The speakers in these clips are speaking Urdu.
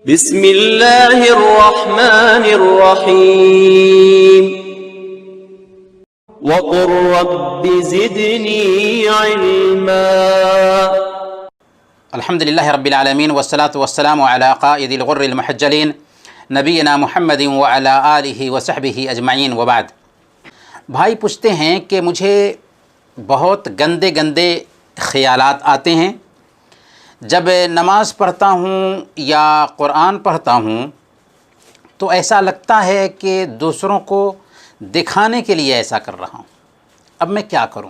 بسم اللہ الرحمن الرحیم وقل رب زدنی علما۔ الحمدللہ رب العالمین والصلاة والسلام علی قائد الغر المحجلین نبینا محمد وعلی آلہ وصحبہ اجمعین وبعد۔ بھائی پوچھتے ہیں کہ مجھے بہت گندے گندے خیالات آتے ہیں جب نماز پڑھتا ہوں یا قرآن پڑھتا ہوں تو ایسا لگتا ہے کہ دوسروں کو دکھانے کے لیے ایسا کر رہا ہوں، اب میں کیا کروں؟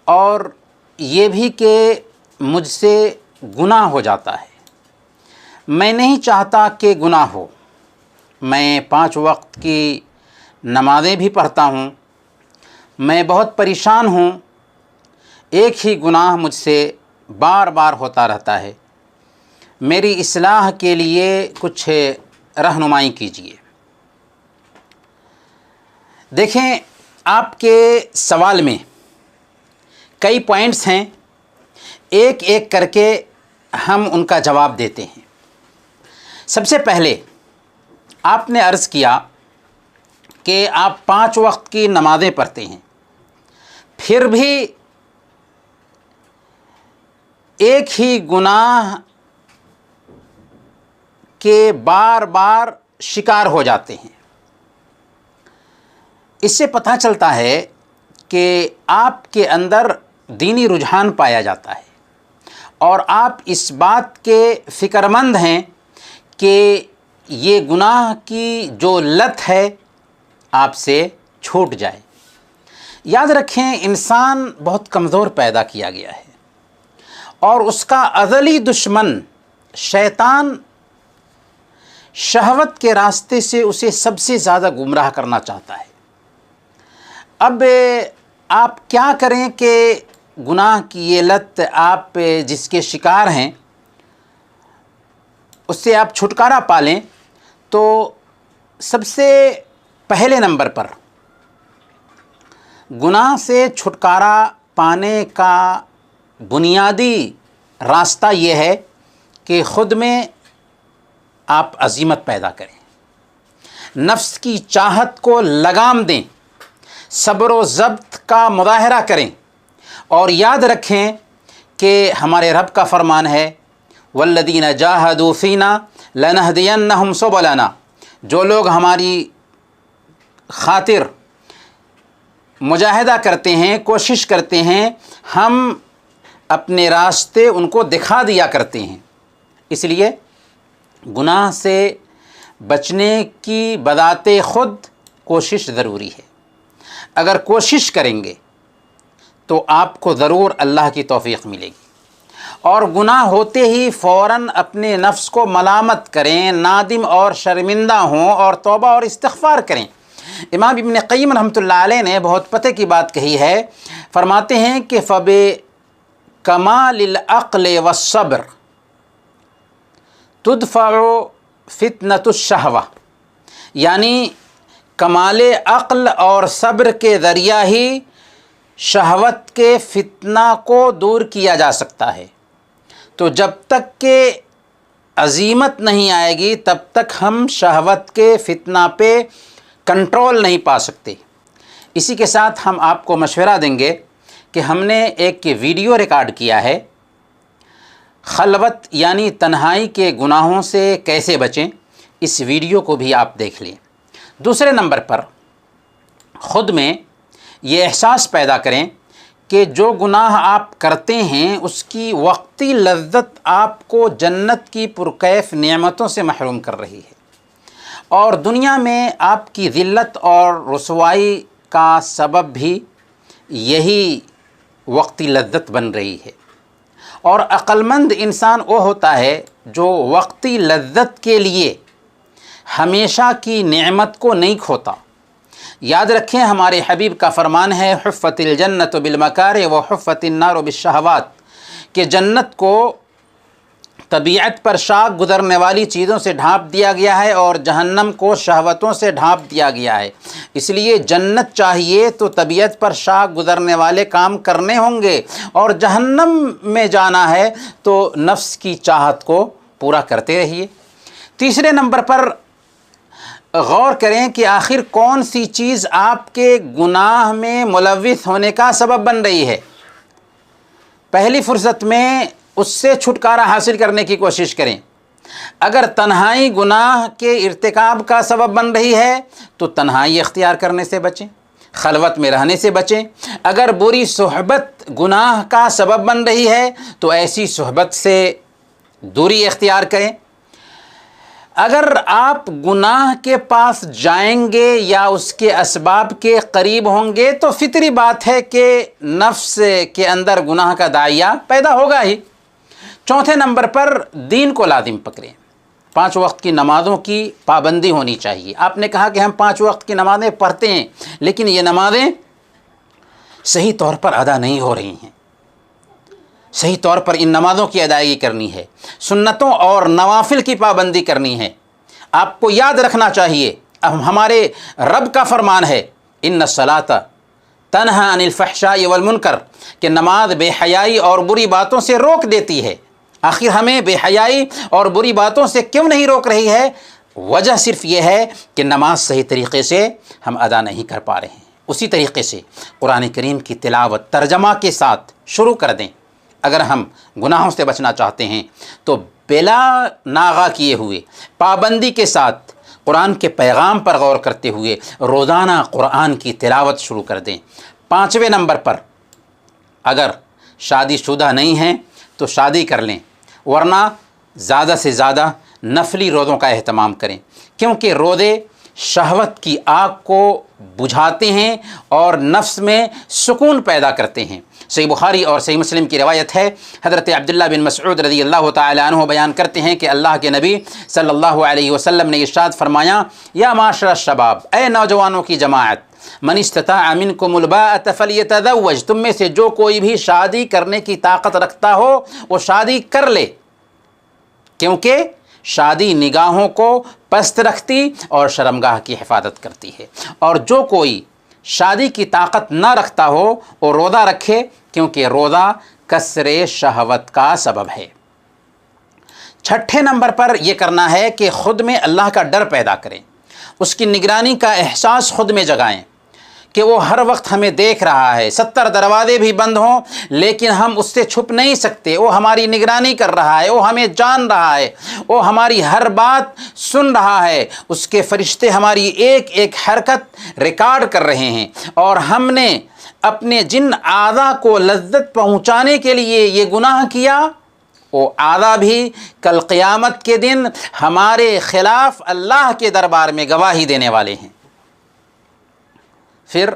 اور یہ بھی کہ مجھ سے گناہ ہو جاتا ہے، میں نہیں چاہتا کہ گناہ ہو، میں 5 وقت کی نمازیں بھی پڑھتا ہوں، میں بہت پریشان ہوں، ایک ہی گناہ مجھ سے بار بار ہوتا رہتا ہے، میری اصلاح کے لیے کچھ رہنمائی کیجیے۔ دیکھیں، آپ کے سوال میں کئی پوائنٹس ہیں، ایک ایک کر کے ہم ان کا جواب دیتے ہیں۔ سب سے پہلے آپ نے عرض کیا کہ آپ 5 وقت کی نمازیں پڑھتے ہیں، پھر بھی ایک ہی گناہ کے بار بار شکار ہو جاتے ہیں۔ اس سے پتہ چلتا ہے کہ آپ کے اندر دینی رجحان پایا جاتا ہے اور آپ اس بات کے فکر مند ہیں کہ یہ گناہ کی جو لت ہے آپ سے چھوٹ جائے۔ یاد رکھیں، انسان بہت کمزور پیدا کیا گیا ہے اور اس کا ازلی دشمن شیطان شہوت کے راستے سے اسے سب سے زیادہ گمراہ کرنا چاہتا ہے۔ اب آپ کیا کریں کہ گناہ کی یہ لت آپ جس کے شکار ہیں اس سے آپ چھٹکارا پا لیں؟ تو سب سے پہلے نمبر پر گناہ سے چھٹکارا پانے کا بنیادی راستہ یہ ہے کہ خود میں آپ عزیمت پیدا کریں، نفس کی چاہت کو لگام دیں، صبر و ضبط کا مظاہرہ کریں، اور یاد رکھیں کہ ہمارے رب کا فرمان ہے والذین جاہدوا فینا لنہدینہم سبلنا، جو لوگ ہماری خاطر مجاہدہ کرتے ہیں، کوشش کرتے ہیں، ہم اپنے راستے ان کو دکھا دیا کرتے ہیں۔ اس لیے گناہ سے بچنے کی بذات خود کوشش ضروری ہے۔ اگر کوشش کریں گے تو آپ کو ضرور اللہ کی توفیق ملے گی، اور گناہ ہوتے ہی فوراً اپنے نفس کو ملامت کریں، نادم اور شرمندہ ہوں اور توبہ اور استغفار کریں۔ امام ابن قیم رحمۃ اللہ علیہ نے بہت پتے کی بات کہی ہے، فرماتے ہیں کہ کمال العقل والصبر تدفع فتنة الشہوہ، یعنی کمال عقل اور صبر کے ذریعہ ہی شہوت کے فتنہ کو دور کیا جا سکتا ہے۔ تو جب تک کہ عزیمت نہیں آئے گی تب تک ہم شہوت کے فتنہ پہ کنٹرول نہیں پا سکتے۔ اسی کے ساتھ ہم آپ کو مشورہ دیں گے کہ ہم نے ایک ویڈیو ریکارڈ کیا ہے، خلوت یعنی تنہائی کے گناہوں سے کیسے بچیں، اس ویڈیو کو بھی آپ دیکھ لیں۔ دوسرے نمبر پر خود میں یہ احساس پیدا کریں کہ جو گناہ آپ کرتے ہیں اس کی وقتی لذت آپ کو جنت کی پرکیف نعمتوں سے محروم کر رہی ہے، اور دنیا میں آپ کی ذلت اور رسوائی کا سبب بھی یہی وقتی لذت بن رہی ہے۔ اور عقل مند انسان وہ ہوتا ہے جو وقتی لذت کے لیے ہمیشہ کی نعمت کو نہیں کھوتا۔ یاد رکھیں، ہمارے حبیب کا فرمان ہے حفت الجنت بالمکارہ وحفت النار بالشہوات، کہ جنت کو طبیعت پر شاق گزرنے والی چیزوں سے ڈھانپ دیا گیا ہے اور جہنم کو شہوتوں سے ڈھانپ دیا گیا ہے۔ اس لیے جنت چاہیے تو طبیعت پر شاق گزرنے والے کام کرنے ہوں گے، اور جہنم میں جانا ہے تو نفس کی چاہت کو پورا کرتے رہیے۔ تیسرے نمبر پر غور کریں کہ آخر کون سی چیز آپ کے گناہ میں ملوث ہونے کا سبب بن رہی ہے، پہلی فرصت میں اس سے چھٹکارا حاصل کرنے کی کوشش کریں۔ اگر تنہائی گناہ کے ارتکاب کا سبب بن رہی ہے تو تنہائی اختیار کرنے سے بچیں، خلوت میں رہنے سے بچیں۔ اگر بری صحبت گناہ کا سبب بن رہی ہے تو ایسی صحبت سے دوری اختیار کریں۔ اگر آپ گناہ کے پاس جائیں گے یا اس کے اسباب کے قریب ہوں گے تو فطری بات ہے کہ نفس کے اندر گناہ کا داعیہ پیدا ہوگا ہی۔ چوتھے نمبر پر دین کو لازم پکڑیں۔ 5 وقت کی نمازوں کی پابندی ہونی چاہیے۔ آپ نے کہا کہ ہم 5 وقت کی نمازیں پڑھتے ہیں لیکن یہ نمازیں صحیح طور پر ادا نہیں ہو رہی ہیں، صحیح طور پر ان نمازوں کی ادائیگی کرنی ہے، سنتوں اور نوافل کی پابندی کرنی ہے۔ آپ کو یاد رکھنا چاہیے ہمارے رب کا فرمان ہے ان الصلاۃ تنہی عن الفحشاء والمنکر، کہ نماز بے حیائی اور بری باتوں سے روک دیتی ہے۔ آخر ہمیں بے حیائی اور بری باتوں سے کیوں نہیں روک رہی ہے؟ وجہ صرف یہ ہے کہ نماز صحیح طریقے سے ہم ادا نہیں کر پا رہے ہیں۔ اسی طریقے سے قرآن کریم کی تلاوت ترجمہ کے ساتھ شروع کر دیں۔ اگر ہم گناہوں سے بچنا چاہتے ہیں تو بلا ناغہ کیے ہوئے پابندی کے ساتھ قرآن کے پیغام پر غور کرتے ہوئے روزانہ قرآن کی تلاوت شروع کر دیں۔ 5ویں نمبر پر اگر شادی شدہ نہیں ہیں تو شادی کر لیں، ورنہ زیادہ سے زیادہ نفلی روزوں کا اہتمام کریں، کیونکہ روزے شہوت کی آگ کو بجھاتے ہیں اور نفس میں سکون پیدا کرتے ہیں۔ صحیح بخاری اور صحیح مسلم کی روایت ہے، حضرت عبداللہ بن مسعود رضی اللہ تعالی عنہ بیان کرتے ہیں کہ اللہ کے نبی صلی اللہ علیہ وسلم نے ارشاد فرمایا، یا معاشر الشباب، اے نوجوانوں کی جماعت، من استطاع منکم الباءۃ فلیتزوج، تم میں سے جو کوئی بھی شادی کرنے کی طاقت رکھتا ہو وہ شادی کر لے، کیونکہ شادی نگاہوں کو پست رکھتی اور شرمگاہ کی حفاظت کرتی ہے، اور جو کوئی شادی کی طاقت نہ رکھتا ہو وہ روزہ رکھے، کیونکہ روزہ کسر شہوت کا سبب ہے۔ 6 نمبر پر یہ کرنا ہے کہ خود میں اللہ کا ڈر پیدا کریں، اس کی نگرانی کا احساس خود میں جگائیں کہ وہ ہر وقت ہمیں دیکھ رہا ہے، 70 دروازے بھی بند ہوں لیکن ہم اس سے چھپ نہیں سکتے، وہ ہماری نگرانی کر رہا ہے، وہ ہمیں جان رہا ہے، وہ ہماری ہر بات سن رہا ہے، اس کے فرشتے ہماری ایک ایک حرکت ریکارڈ کر رہے ہیں، اور ہم نے اپنے جن اعضاء کو لذت پہنچانے کے لیے یہ گناہ کیا، وہ اعضاء بھی کل قیامت کے دن ہمارے خلاف اللہ کے دربار میں گواہی دینے والے ہیں۔ پھر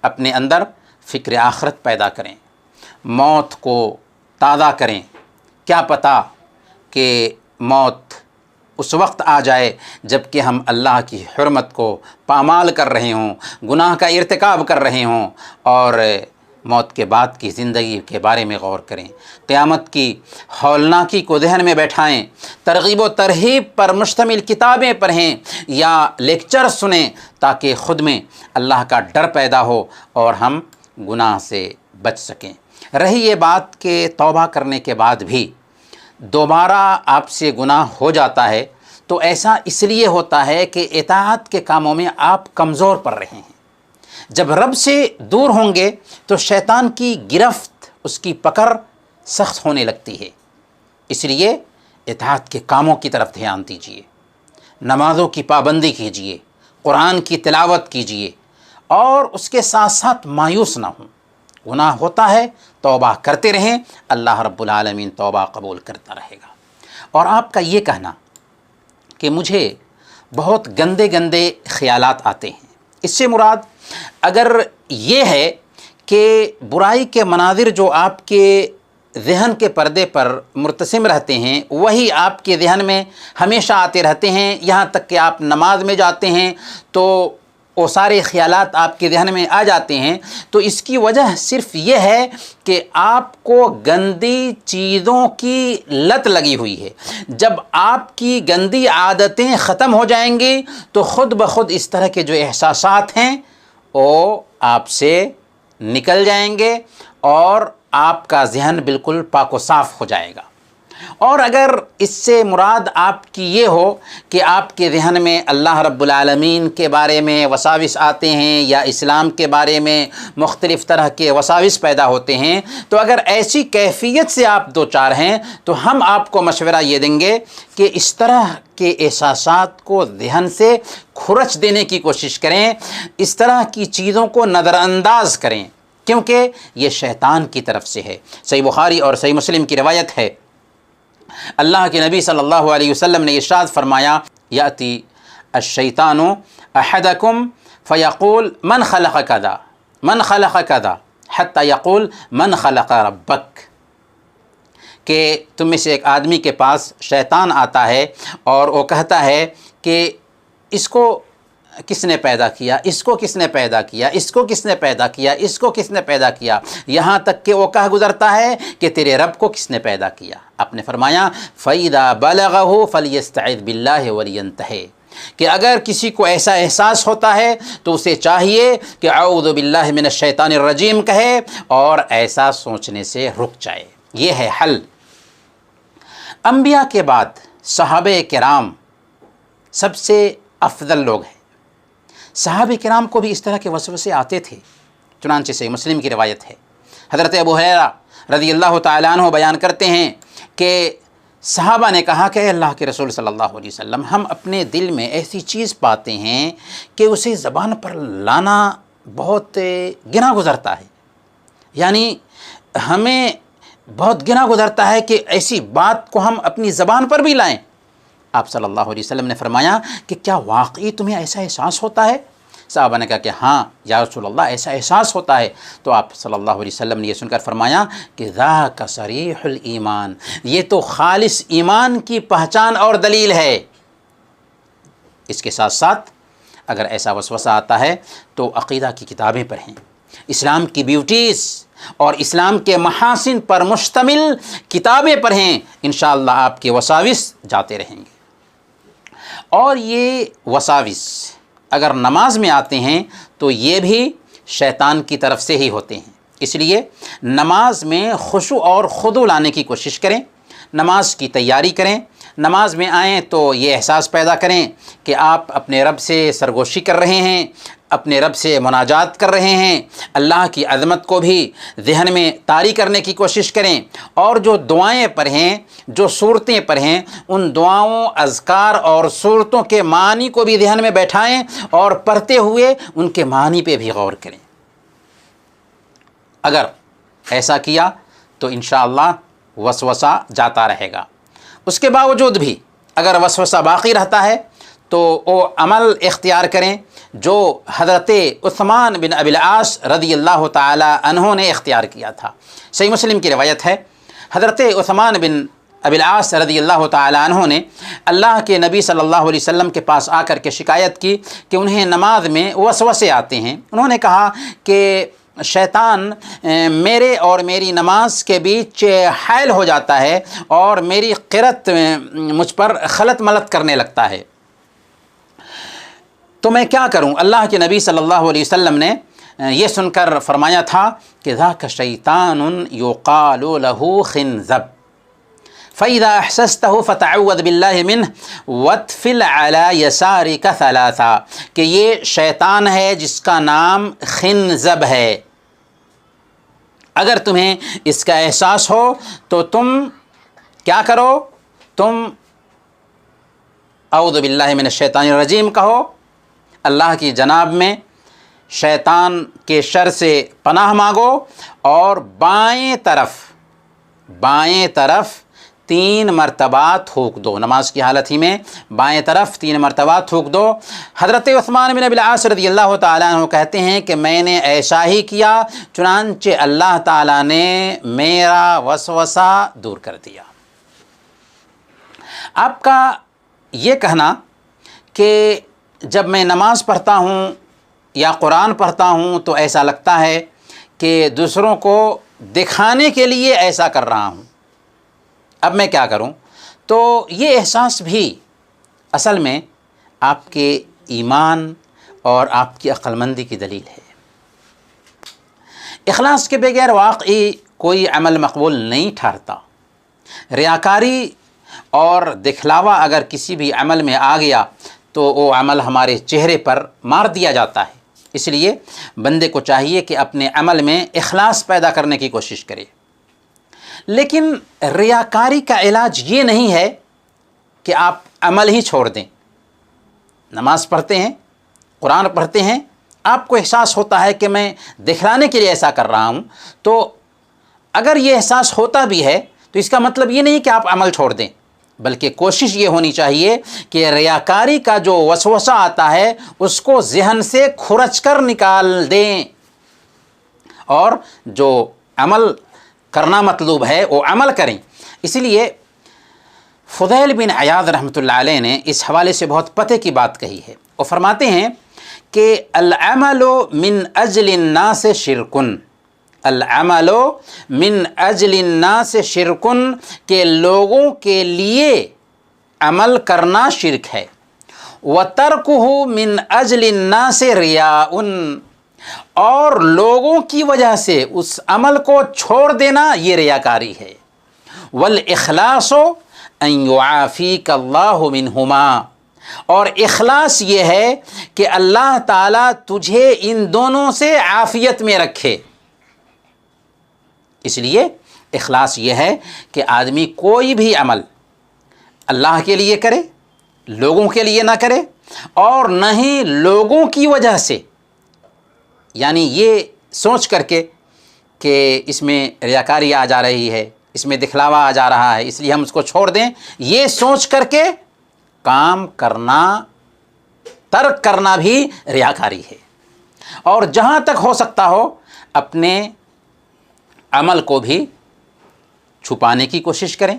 اپنے اندر فکر آخرت پیدا کریں، موت کو تازہ کریں، کیا پتہ کہ موت اس وقت آ جائے جب کہ ہم اللہ کی حرمت کو پامال کر رہے ہوں، گناہ کا ارتکاب کر رہے ہوں، اور موت کے بعد کی زندگی کے بارے میں غور کریں، قیامت کی ہولناکی کو ذہن میں بیٹھائیں، ترغیب و ترہیب پر مشتمل کتابیں پڑھیں یا لیکچر سنیں تاکہ خود میں اللہ کا ڈر پیدا ہو اور ہم گناہ سے بچ سکیں۔ رہی یہ بات کہ توبہ کرنے کے بعد بھی دوبارہ آپ سے گناہ ہو جاتا ہے تو ایسا اس لیے ہوتا ہے کہ اطاعت کے کاموں میں آپ کمزور پڑ رہے ہیں۔ جب رب سے دور ہوں گے تو شیطان کی گرفت، اس کی پکڑ سخت ہونے لگتی ہے، اس لیے اطاعت کے کاموں کی طرف دھیان دیجیے، نمازوں کی پابندی کیجیے، قرآن کی تلاوت کیجیے، اور اس کے ساتھ ساتھ مایوس نہ ہوں۔ گناہ ہوتا ہے، توبہ کرتے رہیں، اللہ رب العالمین توبہ قبول کرتا رہے گا۔ اور آپ کا یہ کہنا کہ مجھے بہت گندے گندے خیالات آتے ہیں، اس سے مراد اگر یہ ہے کہ برائی کے مناظر جو آپ کے ذہن کے پردے پر مرتسم رہتے ہیں وہی آپ کے ذہن میں ہمیشہ آتے رہتے ہیں، یہاں تک کہ آپ نماز میں جاتے ہیں تو وہ سارے خیالات آپ کے ذہن میں آ جاتے ہیں، تو اس کی وجہ صرف یہ ہے کہ آپ کو گندی چیزوں کی لت لگی ہوئی ہے۔ جب آپ کی گندی عادتیں ختم ہو جائیں گی تو خود بخود اس طرح کے جو احساسات ہیں وہ آپ سے نکل جائیں گے اور آپ کا ذہن بالکل پاک و صاف ہو جائے گا۔ اور اگر اس سے مراد آپ کی یہ ہو کہ آپ کے ذہن میں اللہ رب العالمین کے بارے میں وساوس آتے ہیں یا اسلام کے بارے میں مختلف طرح کے وساوس پیدا ہوتے ہیں، تو اگر ایسی کیفیت سے آپ دو چار ہیں تو ہم آپ کو مشورہ یہ دیں گے کہ اس طرح کے احساسات کو ذہن سے کھرچ دینے کی کوشش کریں، اس طرح کی چیزوں کو نظر انداز کریں، کیونکہ یہ شیطان کی طرف سے ہے۔ صحیح بخاری اور صحیح مسلم کی روایت ہے، اللہ کے نبی صلی اللہ علیہ وسلم نے ارشاد فرمایا، یاتی الشیطان احدکم فیقول من خلق کذا من خلق کذا حتی یقول من خلق ربک، کہ تم میں سے ایک آدمی کے پاس شیطان آتا ہے اور وہ کہتا ہے کہ اس کو کس نے پیدا کیا، اس کو کس نے پیدا کیا، اس کو کس نے پیدا کیا، اس کو کس نے پیدا کیا، یہاں تک کہ وہ کہہ گزرتا ہے کہ تیرے رب کو کس نے پیدا کیا۔ آپ نے فرمایا فَإِذَا بَلَغَهُ فَلْيَسْتَعِذْ بِاللَّهِ وَلْيَنْتَهِ، کہ اگر کسی کو ایسا احساس ہوتا ہے تو اسے چاہیے کہ اعوذ باللہ من الشیطان الرجیم کہے اور ایسا سوچنے سے رک جائے۔ یہ ہے حل۔ انبیاء کے بعد صحابہ کرام سب سے افضل لوگ ہیں۔ صحابہ کرام کو بھی اس طرح کے وسوسے آتے تھے، چنانچہ صحیح مسلم کی روایت ہے، حضرت ابو ہریرہ رضی اللہ تعالیٰ عنہ بیان کرتے ہیں کہ صحابہ نے کہا کہ اے اللہ کے رسول صلی اللہ علیہ وسلم، ہم اپنے دل میں ایسی چیز پاتے ہیں کہ اسے زبان پر لانا بہت گنا گزرتا ہے، یعنی ہمیں بہت گنا گزرتا ہے کہ ایسی بات کو ہم اپنی زبان پر بھی لائیں۔ آپ صلی اللہ علیہ وسلم نے فرمایا کہ کیا واقعی تمہیں ایسا احساس ہوتا ہے؟ صحابہ نے کہا کہ ہاں یا رسول اللہ ایسا احساس ہوتا ہے۔ تو آپ صلی اللہ علیہ وسلم نے یہ سن کر فرمایا کہ ذاک صریح الایمان، یہ تو خالص ایمان کی پہچان اور دلیل ہے۔ اس کے ساتھ ساتھ اگر ایسا وسوسہ آتا ہے تو عقیدہ کی کتابیں پڑھیں، اسلام کی بیوٹیز اور اسلام کے محاسن پر مشتمل کتابیں پڑھیں، انشاءاللہ آپ کے وساوس جاتے رہیں گے۔ اور یہ وساوس اگر نماز میں آتے ہیں تو یہ بھی شیطان کی طرف سے ہی ہوتے ہیں، اس لیے نماز میں خشوع اور خضوع لانے کی کوشش کریں، نماز کی تیاری کریں، نماز میں آئیں تو یہ احساس پیدا کریں کہ آپ اپنے رب سے سرگوشی کر رہے ہیں، اپنے رب سے مناجات کر رہے ہیں، اللہ کی عظمت کو بھی ذہن میں طاری کرنے کی کوشش کریں، اور جو دعائیں پڑھیں، جو صورتیں پڑھیں، ان دعاؤں، اذکار اور صورتوں کے معنی کو بھی ذہن میں بیٹھائیں اور پڑھتے ہوئے ان کے معنی پہ بھی غور کریں۔ اگر ایسا کیا تو انشاءاللہ وسوسہ جاتا رہے گا۔ اس کے باوجود بھی اگر وسوسہ باقی رہتا ہے تو وہ عمل اختیار کریں جو حضرت عثمان بن ابی العاص رضی اللہ تعالی عنہ نے اختیار کیا تھا۔ صحیح مسلم کی روایت ہے، حضرت عثمان بن ابی العاص رضی اللہ تعالی عنہ نے اللہ کے نبی صلی اللہ علیہ وسلم کے پاس آ کر کے شکایت کی کہ انہیں نماز میں وسوسے آتے ہیں۔ انہوں نے کہا کہ شیطان میرے اور میری نماز کے بیچ حائل ہو جاتا ہے اور میری قرأت مجھ پر خلط ملط کرنے لگتا ہے، تو میں کیا کروں؟ اللہ کے نبی صلی اللہ علیہ وسلم نے یہ سن کر فرمایا تھا کہ ذاک شیطان یقال له خنزب فَإِذَا أَحْسَسْتَهُ فَتَعَوَّذْ بِاللَّهِ مِنْهُ وَاتْفِلْ عَلَى يَسَارِكَ ثَلَاثًا، کہ یہ شیطان ہے جس کا نام خنزب ہے۔ اگر تمہیں اس کا احساس ہو تو تم کیا کرو؟ تم اعوذ باللہ من الشیطان الرجیم کہو، اللہ کی جناب میں شیطان کے شر سے پناہ مانگو، اور بائیں طرف 3 مرتبہ تھوک دو، نماز کی حالت ہی میں بائیں طرف 3 مرتبہ تھوک دو۔ حضرت عثمان بن ابی العاص رضی اللہ تعالیٰ عنہ کہتے ہیں کہ میں نے ایسا ہی کیا، چنانچہ اللہ تعالیٰ نے میرا وسوسہ دور کر دیا۔ آپ کا یہ کہنا کہ جب میں نماز پڑھتا ہوں یا قرآن پڑھتا ہوں تو ایسا لگتا ہے کہ دوسروں کو دکھانے کے لیے ایسا کر رہا ہوں، اب میں کیا کروں؟ تو یہ احساس بھی اصل میں آپ کے ایمان اور آپ کی عقل مندی کی دلیل ہے۔ اخلاص کے بغیر واقعی کوئی عمل مقبول نہیں ٹھہرتا۔ ریاکاری اور دکھلاوا اگر کسی بھی عمل میں آ گیا تو وہ عمل ہمارے چہرے پر مار دیا جاتا ہے۔ اس لیے بندے کو چاہیے کہ اپنے عمل میں اخلاص پیدا کرنے کی کوشش کرے۔ لیکن ریاکاری کا علاج یہ نہیں ہے کہ آپ عمل ہی چھوڑ دیں۔ نماز پڑھتے ہیں، قرآن پڑھتے ہیں، آپ کو احساس ہوتا ہے کہ میں دکھلانے کے لیے ایسا کر رہا ہوں، تو اگر یہ احساس ہوتا بھی ہے تو اس کا مطلب یہ نہیں کہ آپ عمل چھوڑ دیں، بلکہ کوشش یہ ہونی چاہیے کہ ریاکاری کا جو وسوسہ آتا ہے اس کو ذہن سے کھرچ کر نکال دیں، اور جو عمل کرنا مطلوب ہے وہ عمل کریں۔ اسی لیے فضیل بن عیاض رحمۃ اللہ علیہ نے اس حوالے سے بہت پتے کی بات کہی ہے۔ وہ فرماتے ہیں کہ العمل من اجل الناس شرکن، العمل من اجل الناس شرکن، کہ لوگوں کے لیے عمل کرنا شرک ہے۔ وترکہ من اجل الناس ریاء، اور لوگوں کی وجہ سے اس عمل کو چھوڑ دینا یہ ریاکاری ہے۔ والاخلاص ان یعافیک اللہ منہما، اور اخلاص یہ ہے کہ اللہ تعالیٰ تجھے ان دونوں سے عافیت میں رکھے۔ اس لیے اخلاص یہ ہے کہ آدمی کوئی بھی عمل اللہ کے لیے کرے، لوگوں کے لیے نہ کرے، اور نہ ہی لوگوں کی وجہ سے، یعنی یہ سوچ کر کے کہ اس میں ریاکاری آ جا رہی ہے، اس میں دکھلاوا آ جا رہا ہے، اس لیے ہم اس کو چھوڑ دیں، یہ سوچ کر کے کام کرنا، ترک کرنا بھی ریاکاری ہے۔ اور جہاں تک ہو سکتا ہو اپنے عمل کو بھی چھپانے کی کوشش کریں،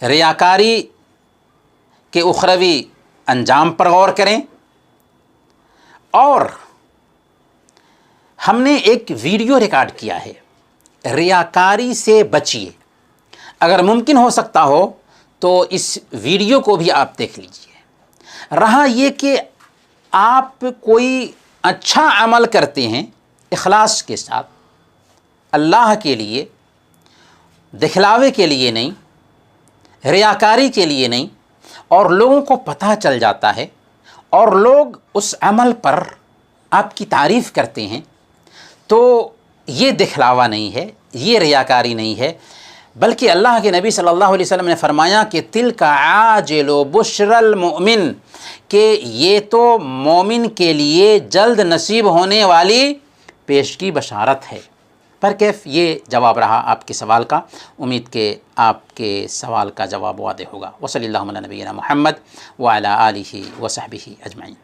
ریاکاری کے اخروی انجام پر غور کریں۔ اور ہم نے ایک ویڈیو ریکارڈ کیا ہے، ریاکاری سے بچیے، اگر ممکن ہو سکتا ہو تو اس ویڈیو کو بھی آپ دیکھ لیجئے۔ رہا یہ کہ آپ کوئی اچھا عمل کرتے ہیں اخلاص کے ساتھ، اللہ کے لیے، دکھلاوے کے لیے نہیں، ریاکاری کے لیے نہیں، اور لوگوں کو پتہ چل جاتا ہے اور لوگ اس عمل پر آپ کی تعریف کرتے ہیں، تو یہ دکھلاوا نہیں ہے، یہ ریاکاری نہیں ہے، بلکہ اللہ کے نبی صلی اللہ علیہ وسلم نے فرمایا کہ تلک عاجل بشر المؤمن، کہ یہ تو مومن کے لیے جلد نصیب ہونے والی پیشگی بشارت ہے۔ پر کیف یہ جواب رہا آپ کے سوال کا، امید کہ آپ کے سوال کا جواب واضح ہوگا۔ وصلی اللہ علی نبینا محمد وعلی آلہ وصحبہ اجمعین۔